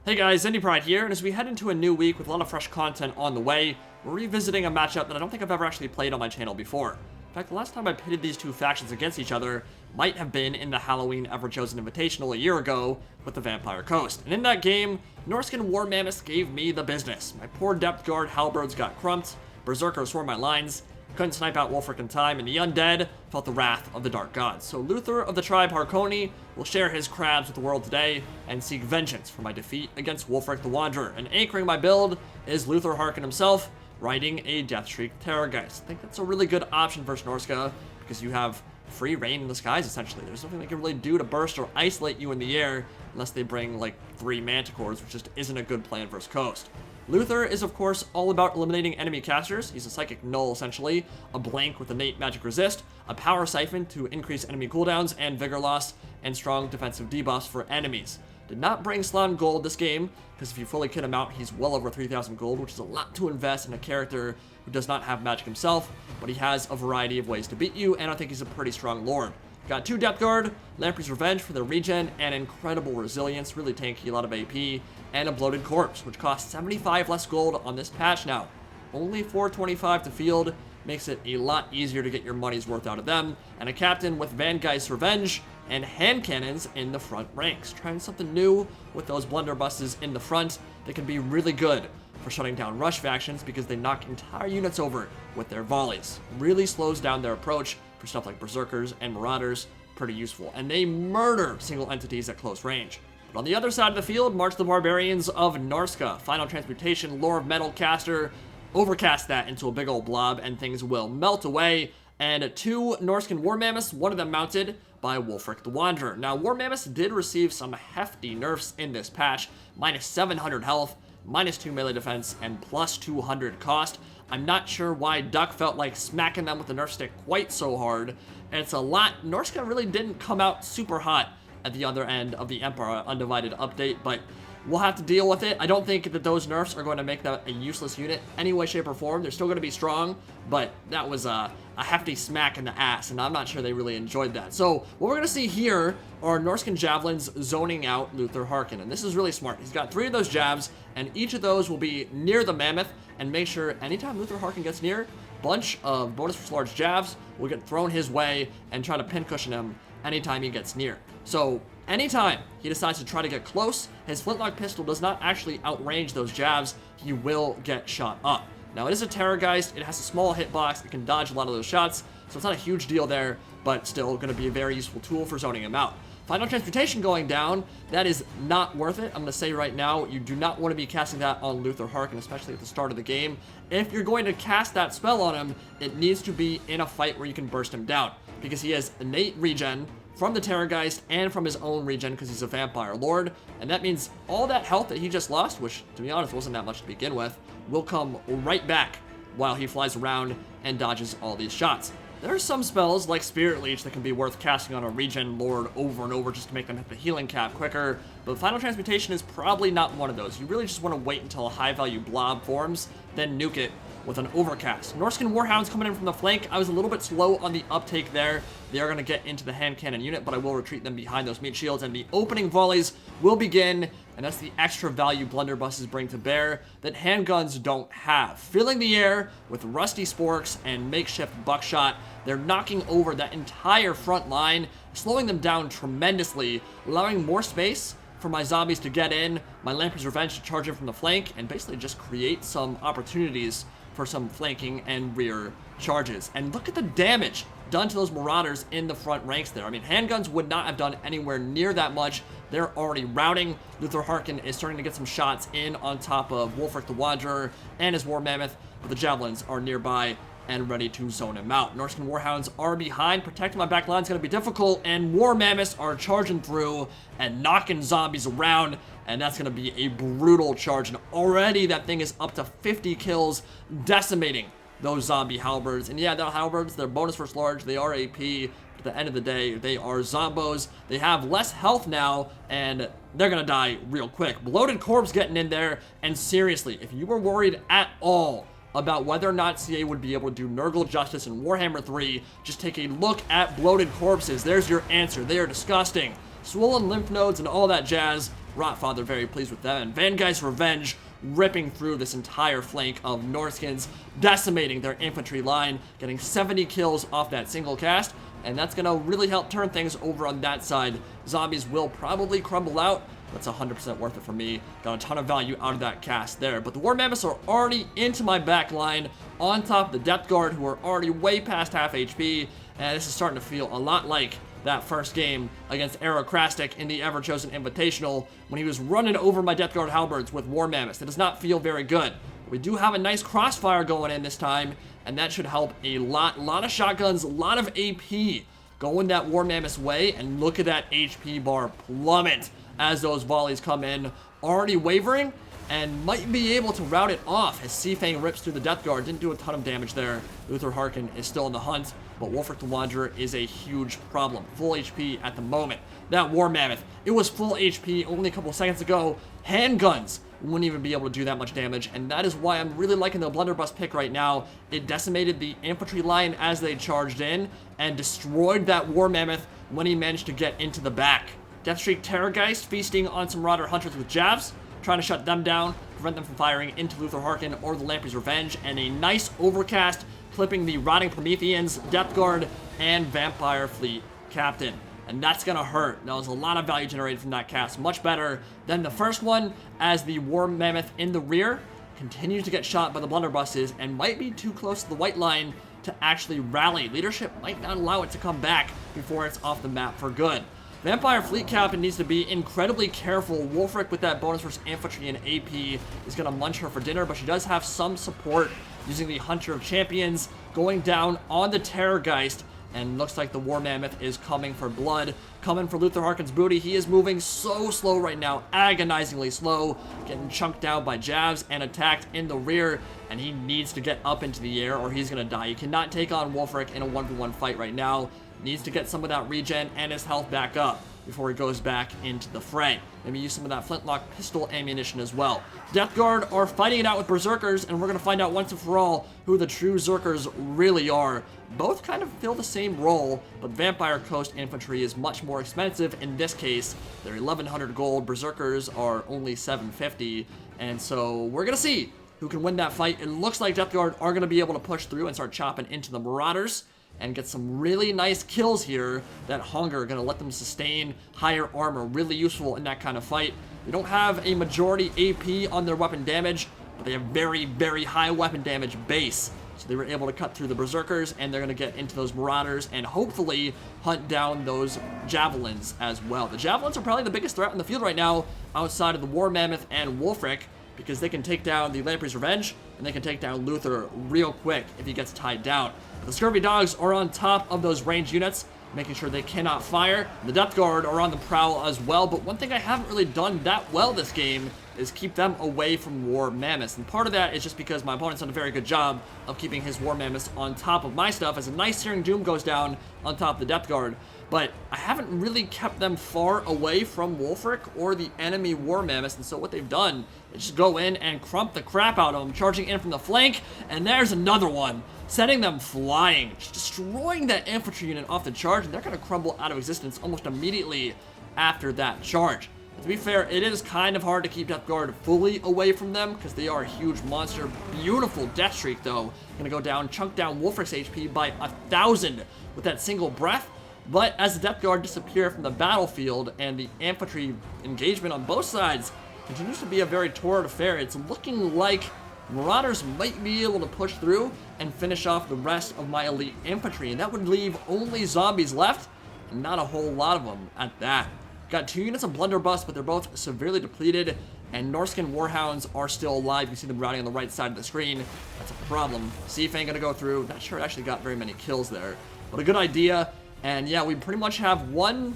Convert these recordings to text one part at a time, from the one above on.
Hey guys, Indy Pride here, and as we head into a new week with a lot of fresh content on the way, we're revisiting a matchup that I don't think I've ever actually played on my channel before. In fact, the last time I pitted these two factions against each other might have been in the Halloween Ever-Chosen Invitational a year ago with the Vampire Coast. And in that game, Norscan War Mammoths gave me the business. My poor depth guard halberds got crumped, berserkers swore my lines, couldn't snipe out Wulfrik in time, and the undead felt the wrath of the dark gods. So Luthor of the tribe Harkon will share his crabs with the world today and seek vengeance for my defeat against Wulfrik the Wanderer. And anchoring my build is Luthor Harkon himself, riding a Deathstreak Terrorgeist. I think that's a really good option versus Norsca because you have free reign in the skies, essentially. There's nothing they can really do to burst or isolate you in the air unless they bring, like, 3 Manticores, which just isn't a good plan versus Coast. Luthor is, of course, all about eliminating enemy casters. He's a Psychic Null, essentially, a blank with innate magic resist, a Power Siphon to increase enemy cooldowns and vigor loss, and strong defensive debuffs for enemies. Did not bring Slon gold this game, because if you fully kit him out, he's well over 3,000 gold, which is a lot to invest in a character who does not have magic himself, but he has a variety of ways to beat you, and I think he's a pretty strong lord. Got 2 Depth Guard, Lamprey's Revenge for the regen, and incredible resilience, really tanky, a lot of AP, and a Bloated Corpse, which costs 75 less gold on this patch now. Only 425 to field, makes it a lot easier to get your money's worth out of them, and a captain with Vangeist's Revenge and hand cannons in the front ranks. Trying something new with those blunderbusses in the front that can be really good for shutting down rush factions because they knock entire units over with their volleys. Really slows down their approach for stuff like berserkers and marauders, pretty useful. And they murder single entities at close range. But on the other side of the field, march the barbarians of Norsca. Final Transmutation, Lore of Metal caster, overcast that into a big old blob and things will melt away. And 2 Norscan War Mammoths, one of them mounted by Wulfrik the Wanderer. Now, War Mammoths did receive some hefty nerfs in this patch, minus 700 health, minus 2 melee defense, and plus 200 cost. I'm not sure why Duck felt like smacking them with the nerf stick quite so hard. And it's a lot. Norsca really didn't come out super hot at the other end of the Empire Undivided update, but we'll have to deal with it. I don't think that those nerfs are going to make that a useless unit any way, shape, or form. They're still going to be strong, but that was a hefty smack in the ass, and I'm not sure they really enjoyed that. So what we're going to see here are Norscan Javelins zoning out Luthor Harkon, and this is really smart. He's got 3 of those jabs, and each of those will be near the Mammoth, and make sure anytime Luthor Harkon gets near, bunch of bonus for large jabs will get thrown his way and try to pincushion him anytime he gets near. So anytime he decides to try to get close, his flintlock pistol does not actually outrange those jabs. He will get shot up. Now, it is a Terrorgeist. It has a small hitbox. It can dodge a lot of those shots, so it's not a huge deal there, but still going to be a very useful tool for zoning him out. Final Transmutation going down, that is not worth it. I'm going to say right now, you do not want to be casting that on Luthor Harkon, especially at the start of the game. If you're going to cast that spell on him, it needs to be in a fight where you can burst him down, because he has innate regen from the Terrorgeist and from his own regen because he's a vampire lord, and that means all that health that he just lost, which to be honest wasn't that much to begin with, will come right back while he flies around and dodges all these shots. There are some spells like Spirit Leech that can be worth casting on a regen lord over and over just to make them hit the healing cap quicker, but Final Transmutation is probably not one of those. You really just want to wait until a high value blob forms, then nuke it with an overcast. Norscan Warhounds coming in from the flank. I was a little bit slow on the uptake there. They are going to get into the hand cannon unit, but I will retreat them behind those meat shields, and the opening volleys will begin, and that's the extra value blunderbusses bring to bear that handguns don't have. Filling the air with rusty sporks and makeshift buckshot, they're knocking over that entire front line, slowing them down tremendously, allowing more space for my zombies to get in, my Lamprey's Revenge to charge in from the flank, and basically just create some opportunities for some flanking and rear charges. And look at the damage done to those marauders in the front ranks there. I mean, handguns would not have done anywhere near that much. They're already routing. Luthor Harkon is starting to get some shots in on top of Wulfrik the Wanderer and his War Mammoth, but the Javelins are nearby and ready to zone him out. Norscan Warhounds are behind. Protecting my back line is going to be difficult, and War Mammoths are charging through and knocking zombies around, and that's going to be a brutal charge. And already that thing is up to 50 kills, decimating those zombie halberds. And yeah, they're halberds. They're bonus versus large. They are AP. At the end of the day, they are zombos. They have less health now, and they're going to die real quick. Bloated Corpse getting in there, and seriously, if you were worried at all about whether or not CA would be able to do Nurgle justice in Warhammer 3, just take a look at Bloated Corpses. There's your answer. They are disgusting. Swollen lymph nodes and all that jazz. Rotfather very pleased with them. And Vangeist's Revenge ripping through this entire flank of Norskins, decimating their infantry line, getting 70 kills off that single cast, and that's going to really help turn things over on that side. Zombies will probably crumble out. That's 100% worth it for me. Got a ton of value out of that cast there. But the War Mammoths are already into my back line, on top of the Depth Guard, who are already way past half HP, and this is starting to feel a lot like that first game against Aerocrastic in the Ever-Chosen Invitational when he was running over my Death Guard halberds with War Mammoths. It does not feel very good. We do have a nice crossfire going in this time, and that should help a lot. A lot of shotguns, a lot of AP going that War Mammoth's way, and look at that HP bar plummet as those volleys come in. Already wavering, and might be able to rout it off as Seafang rips through the Death Guard. Didn't do a ton of damage there. Luthor Harkon is still in the hunt, but Wulfrik the Wanderer is a huge problem. Full HP at the moment. That War Mammoth, it was full HP only a couple seconds ago. Handguns wouldn't even be able to do that much damage, and that is why I'm really liking the Blunderbuss pick right now. It decimated the infantry line as they charged in, and destroyed that War Mammoth when he managed to get into the back. Deathstreak Terrorgeist feasting on some Marauder Hunters with jabs, trying to shut them down, prevent them from firing into Luthor Harkon or the Lamprey's Revenge, and a nice overcast clipping the Rotting Prometheans, Depth Guard, and Vampire Fleet Captain. And that's gonna hurt. That was a lot of value generated from that cast. Much better than the first one, as the War Mammoth in the rear continues to get shot by the Blunderbusses and might be too close to the white line to actually rally. Leadership might not allow it to come back before it's off the map for good. Vampire Fleet Captain needs to be incredibly careful. Wulfrik with that bonus versus infantry and AP is going to munch her for dinner, but she does have some support using the Hunter of Champions, going down on the Terrorgeist, and looks like the War Mammoth is coming for blood, coming for Luthor Harkon's booty. He is moving so slow right now, agonizingly slow, getting chunked down by jabs and attacked in the rear, and he needs to get up into the air or he's going to die. You cannot take on Wulfrik in a 1v1 fight right now. Needs to get some of that regen and his health back up before he goes back into the fray. Maybe use some of that flintlock pistol ammunition as well. Death Guard are fighting it out with Berserkers, and we're going to find out once and for all who the true Zerkers really are. Both kind of fill the same role, but Vampire Coast Infantry is much more expensive in this case. They're 1,100 gold, Berserkers are only 750, and so we're going to see who can win that fight. It looks like Death Guard are going to be able to push through and start chopping into the Marauders and get some really nice kills here. That hunger going to let them sustain higher armor, really useful in that kind of fight. They don't have a majority AP on their weapon damage, but they have very, very high weapon damage base. So they were able to cut through the Berserkers, and they're going to get into those Marauders and hopefully hunt down those Javelins as well. The Javelins are probably the biggest threat in the field right now outside of the War Mammoth and Wulfrik, because they can take down the Lamprey's Revenge, and they can take down Luthor real quick if he gets tied down. The Scurvy Dogs are on top of those ranged units, making sure they cannot fire. The Depth Guard are on the prowl as well, but one thing I haven't really done that well this game is keep them away from War Mammoths. And part of that is just because my opponent's done a very good job of keeping his War Mammoths on top of my stuff as a nice Searing Doom goes down on top of the Depth Guard. But I haven't really kept them far away from Wulfrik or the enemy War Mammoths, and so what they've done is just go in and crump the crap out of them, charging in from the flank, and there's another one, sending them flying, just destroying that infantry unit off the charge, and they're going to crumble out of existence almost immediately after that charge. To be fair, it is kind of hard to keep Death Guard fully away from them because they are a huge monster. Beautiful Death Streak, though. Going to go down, chunk down Wulfrik's HP by 1,000 with that single breath. But as the Depth Guard disappear from the battlefield and the infantry engagement on both sides continues to be a very torrid affair, it's looking like Marauders might be able to push through and finish off the rest of my elite infantry. And that would leave only zombies left, and not a whole lot of them at that. Got 2 units of Blunderbuss, but they're both severely depleted, and Norscan Warhounds are still alive. You see them routing on the right side of the screen. That's a problem. Seafang gonna go through. Not sure it actually got very many kills there, but a good idea. And yeah, we pretty much have 1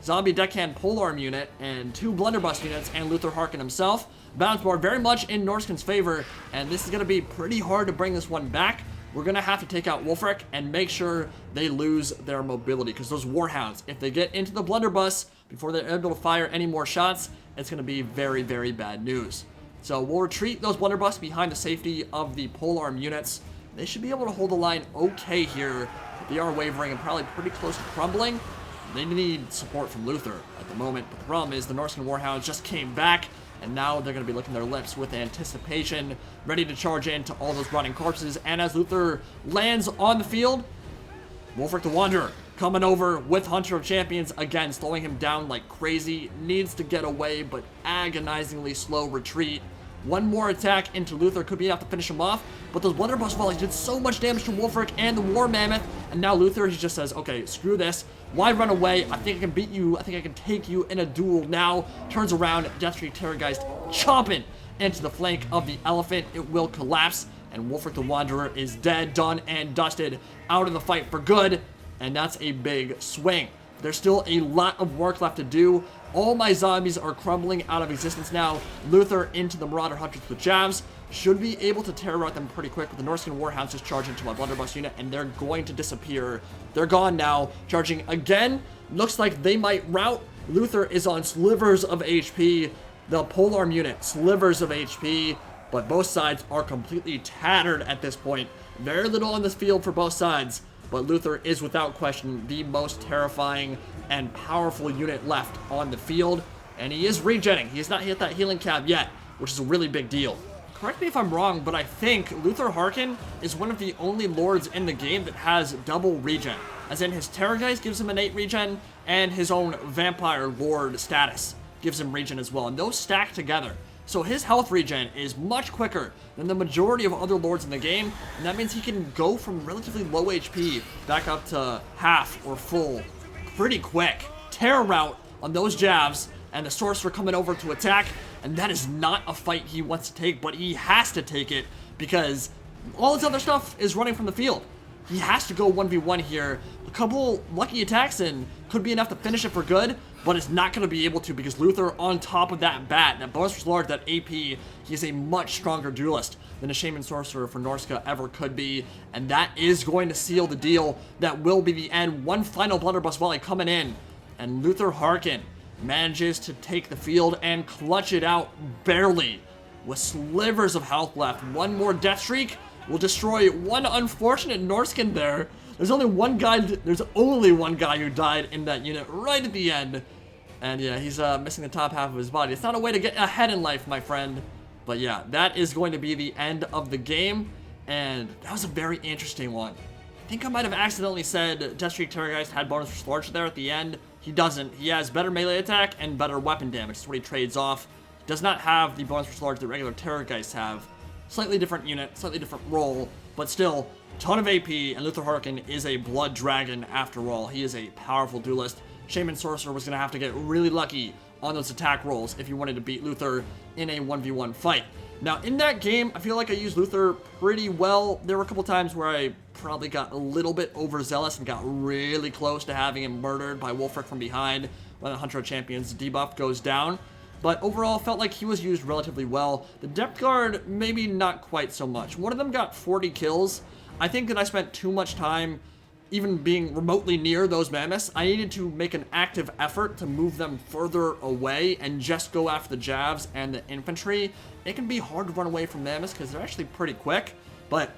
zombie deckhand polearm unit and 2 Blunderbuss units and Luthor Harkon himself. Balance board very much in Norscan's favor, and this is gonna be pretty hard to bring this one back. We're gonna have to take out Wulfrik and make sure they lose their mobility, because those Warhounds, if they get into the Blunderbuss before they're able to fire any more shots, it's gonna be very, very bad news. So we'll retreat those Blunderbuss behind the safety of the polearm units. They should be able to hold the line okay here. They are wavering and probably pretty close to crumbling. they need support from Luthor at the moment. But the problem is the Norscan Warhounds just came back, and now they're going to be licking their lips with anticipation, ready to charge into all those rotting corpses. And as Luthor lands on the field, Wulfrik the Wanderer coming over with Hunter of Champions again, slowing him down like crazy. Needs to get away, but agonizingly slow retreat. One more attack into Luthor could be enough to finish him off, but those Blunderbuss volleys did so much damage to Wulfrik and the War Mammoth, and now Luthor, he just says, okay, screw this. Why run away? I think I can beat you. I think I can take you in a duel now. Turns around, Deathstreak Terrorgeist chomping into the flank of the elephant. It will collapse, and Wulfrik the Wanderer is dead, done, and dusted, out of the fight for good, and that's a big swing. There's still a lot of work left to do. All my zombies are crumbling out of existence now. Luthor into the Marauder Hunters with jabs. Should be able to tear out them pretty quick, but the Norscan Warhounds just charge into my Blunderbuss unit, and they're going to disappear. They're gone now. Charging again. Looks like they might rout. Luthor is on slivers of HP. The polearm unit, slivers of HP, but both sides are completely tattered at this point. Very little on this field for both sides, but Luthor is without question the most terrifying and powerful unit left on the field, and he is regenning. He has not hit that healing cap yet, which is a really big deal. Correct me if I'm wrong, but I think Luthor Harkon is one of the only lords in the game that has double regen. As in, his Terrorgeist gives him innate regen, and his own Vampire Lord status gives him regen as well, and those stack together. So his health regen is much quicker than the majority of other lords in the game, and that means he can go from relatively low HP back up to half or full pretty quick. Terror route on those jabs, and the Sorcerer coming over to attack, and that is not a fight he wants to take, but he has to take it because all his other stuff is running from the field. He has to go 1v1 here. A couple lucky attacks in could be enough to finish it for good, but it's not going to be able to because Luthor on top of that bat, that bonus was large, that AP, he is a much stronger duelist than a Shaman Sorcerer for Norsca ever could be, and that is going to seal the deal. That will be the end. One final Blunderbuss volley coming in, and Luthor Harkon manages to take the field and clutch it out barely with slivers of health left. One more Death Streak will destroy one unfortunate Norscan there. There's only one guy who died in that unit right at the end. And yeah, he's missing the top half of his body. It's not a way to get ahead in life, my friend. But yeah, that is going to be the end of the game. And that was a very interesting one. I think I might have accidentally said Deathstreak Terrorgeist had bonus for Sludge there at the end. He doesn't. He has better melee attack and better weapon damage. That's what he trades off. He does not have the bonus for Sludge that regular Terrorgeists have. Slightly different unit, slightly different role, but still, ton of AP, and Luthor Harkon is a blood dragon after all. He is a powerful duelist. Shaman Sorcerer was going to have to get really lucky on those attack rolls if you wanted to beat Luthor in a 1v1 fight. Now, in that game, I feel like I used Luthor pretty well. There were a couple times where I probably got a little bit overzealous and got really close to having him murdered by Wulfrik from behind when the Hunter of Champions debuff goes down. But overall, felt like he was used relatively well. The Depth Guard, maybe not quite so much. One of them got 40 kills. I think that I spent too much time even being remotely near those mammoths. I needed to make an active effort to move them further away and just go after the jabs and the infantry. It can be hard to run away from mammoths because they're actually pretty quick, but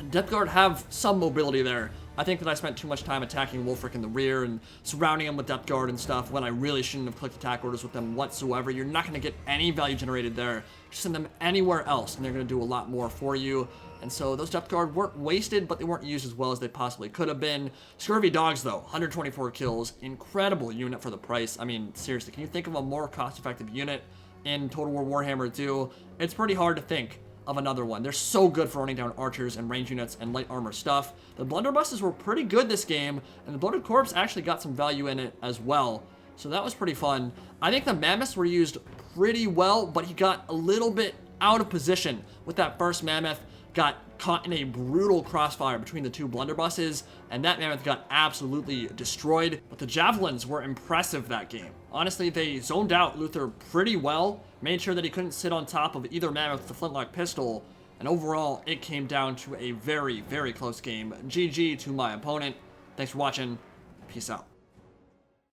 Depth Guard have some mobility there. I think that I spent too much time attacking Wulfrik in the rear and surrounding him with Depth Guard and stuff when I really shouldn't have clicked attack orders with them whatsoever. You're not going to get any value generated there. Just send them anywhere else and they're going to do a lot more for you. And so those Depth Guard weren't wasted, but they weren't used as well as they possibly could have been. Scurvy Dogs, though, 124 kills. Incredible unit for the price. I mean, seriously, can you think of a more cost-effective unit in Total War Warhammer 2? It's pretty hard to think of another one. They're so good for running down archers and range units and light armor stuff. The Blunderbusses were pretty good this game, and the Bloated Corpse actually got some value in it as well. So that was pretty fun. I think the Mammoths were used pretty well, but he got a little bit out of position with that first Mammoth. Got caught in a brutal crossfire between the two Blunderbusses, and that Mammoth got absolutely destroyed. But the Javelins were impressive that game. Honestly, they zoned out Luthor pretty well, made sure that he couldn't sit on top of either Mammoth with the flintlock pistol, and overall, it came down to a very, very close game. GG to my opponent. Thanks for watching. Peace out.